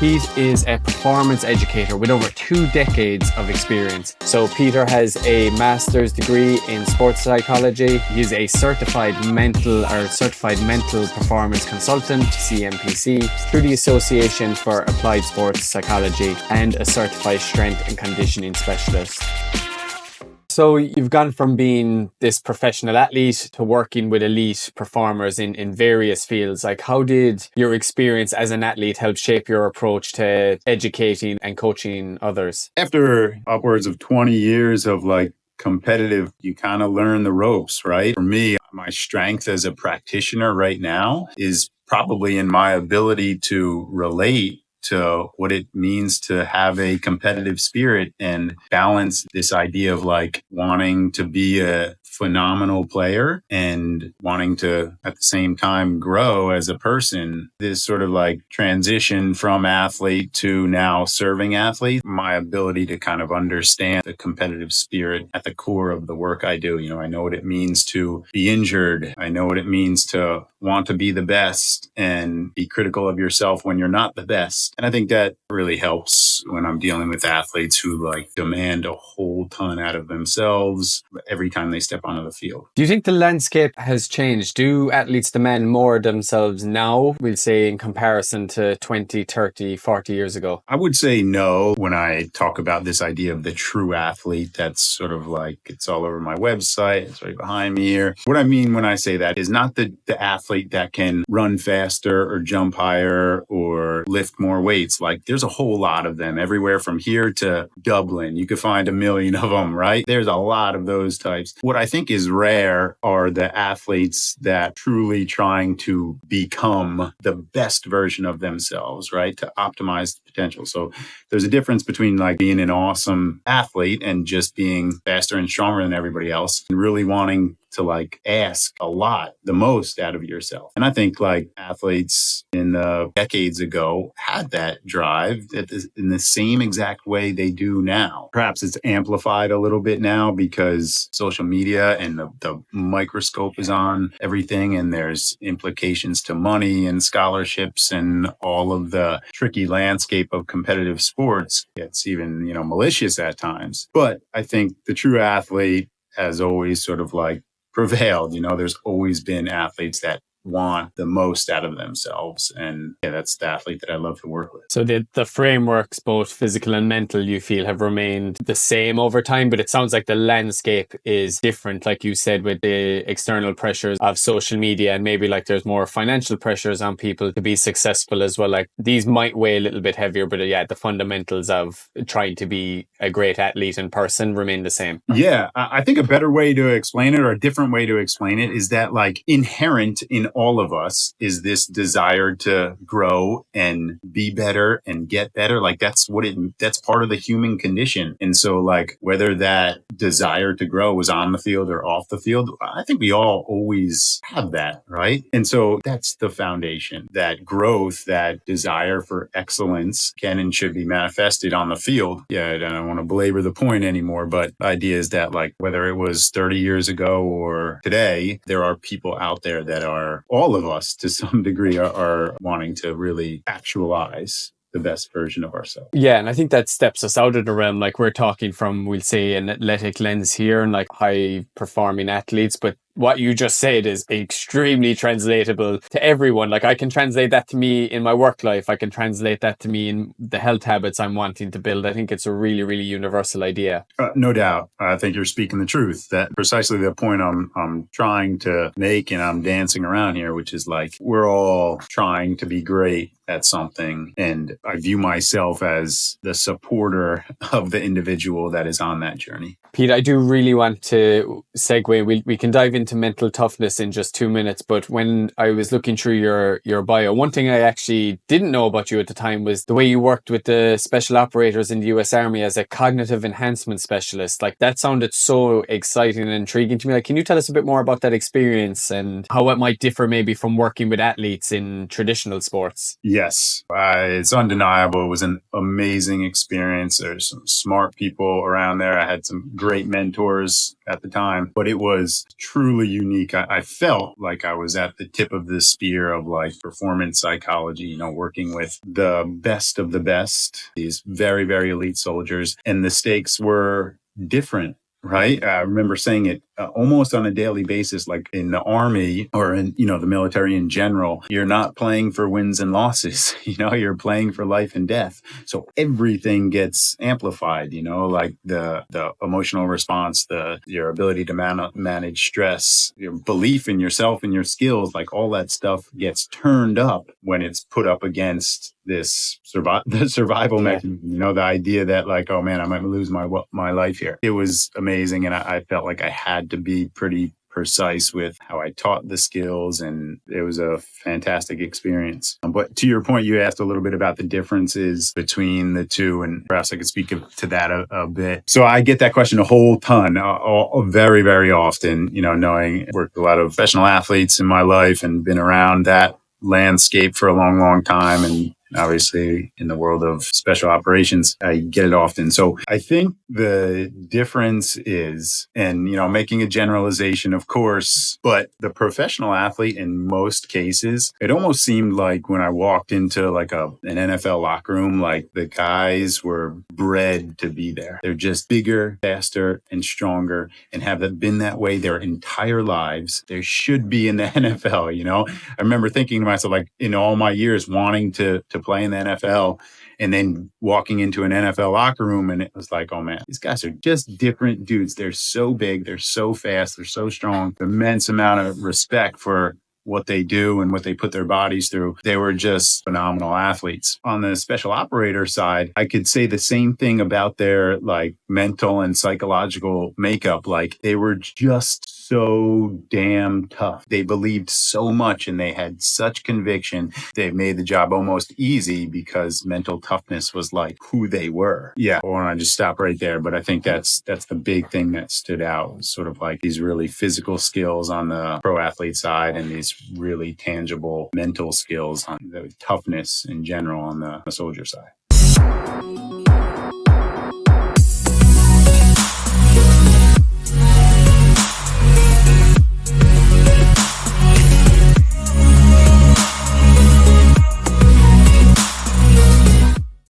Pete is a performance educator with over 2 decades of experience. So Peter has a master's degree in sports psychology. He's a certified mental performance consultant, CMPC, through the Association for Applied Sports Psychology, and a certified strength and conditioning specialist. So you've gone from being this professional athlete to working with elite performers in various fields. Like, how did your experience as an athlete help shape your approach to educating and coaching others? After upwards of 20 years of competitive, you kind of learn the ropes, right? For me, my strength as a practitioner right now is probably in my ability to relate to what it means to have a competitive spirit and balance this idea of wanting to be a phenomenal player and wanting to at the same time grow as a person. This sort of transition from athlete to now serving athlete, my ability to kind of understand the competitive spirit at the core of the work I do. I know what it means to be injured. I know what it means to want to be the best and be critical of yourself when you're not the best. And I think that really helps when I'm dealing with athletes who demand a whole ton out of themselves every time they step onto the field. Do you think the landscape has changed? Do athletes demand more of themselves now, we'll say, in comparison to 20, 30, 40 years ago? I would say no. When I talk about this idea of the true athlete, that's sort of it's all over my website. It's right behind me here. What I mean when I say that is not the athlete that can run faster or jump higher or lift more weights. There's a whole lot of them everywhere from here to Dublin. You could find 1 million of them, right? There's a lot of those types. What I think is rare are the athletes that truly trying to become the best version of themselves, right? To optimize the potential. So there's a difference between being an awesome athlete and just being faster and stronger than everybody else and really wanting to ask a lot, the most out of yourself. And I think athletes in the decades ago had that drive in the same exact way they do now. Perhaps it's amplified a little bit now because social media and the microscope is on everything, and there's implications to money and scholarships and all of the tricky landscape of competitive sports. It's even, malicious at times. But I think the true athlete has always sort of prevailed. There's always been athletes that want the most out of themselves. And that's the athlete that I love to work with. So the frameworks, both physical and mental, you feel have remained the same over time, but it sounds like the landscape is different, like you said, with the external pressures of social media, and maybe there's more financial pressures on people to be successful as well. These might weigh a little bit heavier, but the fundamentals of trying to be a great athlete in person remain the same. Yeah, I think a better way to explain it, or a different way to explain it, is that inherent in all of us is this desire to grow and be better and get better. That's part of the human condition. And so whether that desire to grow is on the field or off the field, I think we all always have that, right? And so that's the foundation, that growth, that desire for excellence can and should be manifested on the field. Yeah, I don't want to belabor the point anymore, but the idea is that whether it was 30 years ago or today, there are people out there that are, all of us to some degree, are wanting to really actualize the best version of ourselves. Yeah, and I think that steps us out of the realm. We're talking from, we'll say, an athletic lens here and high performing athletes, but what you just said is extremely translatable to everyone. I can translate that to me in my work life. I can translate that to me in the health habits I'm wanting to build. I think it's a really, really universal idea. No doubt. I think you're speaking the truth. That precisely the point I'm trying to make, and I'm dancing around here, which is we're all trying to be great at something. And I view myself as the supporter of the individual that is on that journey. Pete, I do really want to segue. We can dive into mental toughness in just 2 minutes, but when I was looking through your bio, one thing I actually didn't know about you at the time was the way you worked with the special operators in the US Army as a cognitive enhancement specialist. That sounded so exciting and intriguing to me. Can you tell us a bit more about that experience and how it might differ maybe from working with athletes in traditional sports? Yeah, Yes, it's undeniable. It was an amazing experience. There's some smart people around there. I had some great mentors at the time, but it was truly unique. I felt like I was at the tip of the spear of like performance psychology, working with the best of the best, these very, very elite soldiers, and the stakes were different. Right. I remember saying it almost on a daily basis, like in the army or in, the military in general, you're not playing for wins and losses, you're playing for life and death. So everything gets amplified, like the emotional response, your ability to manage stress, your belief in yourself and your skills, like all that stuff gets turned up when it's put up against the survival mechanism, the idea that like, oh man, I might lose my life here. It was amazing. And I felt like I had to be pretty precise with how I taught the skills, and it was a fantastic experience. But to your point, you asked a little bit about the differences between the two, and perhaps I could speak to that a bit. So I get that question a whole ton, very, very often, knowing I worked with a lot of professional athletes in my life and been around that landscape for a long, long time. And obviously in the world of special operations, I get it often. So I think the difference is, and, making a generalization, of course, but the professional athlete in most cases, it almost seemed like when I walked into like an NFL locker room, like the guys were bred to be there. They're just bigger, faster, and stronger, and have been that way their entire lives. They should be in the NFL, I remember thinking to myself, like in all my years wanting to play in the NFL, and then walking into an NFL locker room, and it was like, oh man, these guys are just different dudes. They're so big, they're so fast, they're so strong. Immense amount of respect for what they do and what they put their bodies through. They were just phenomenal athletes. On the special operator side, I could say the same thing about their like mental and psychological makeup. Like they were just so damn tough. They believed so much and they had such conviction. They made the job almost easy because mental toughness was like who they were. Yeah. I want to just stop right there. But I think that's the big thing that stood out, sort of like these really physical skills on the pro athlete side and these really tangible mental skills on the toughness in general on the soldier side.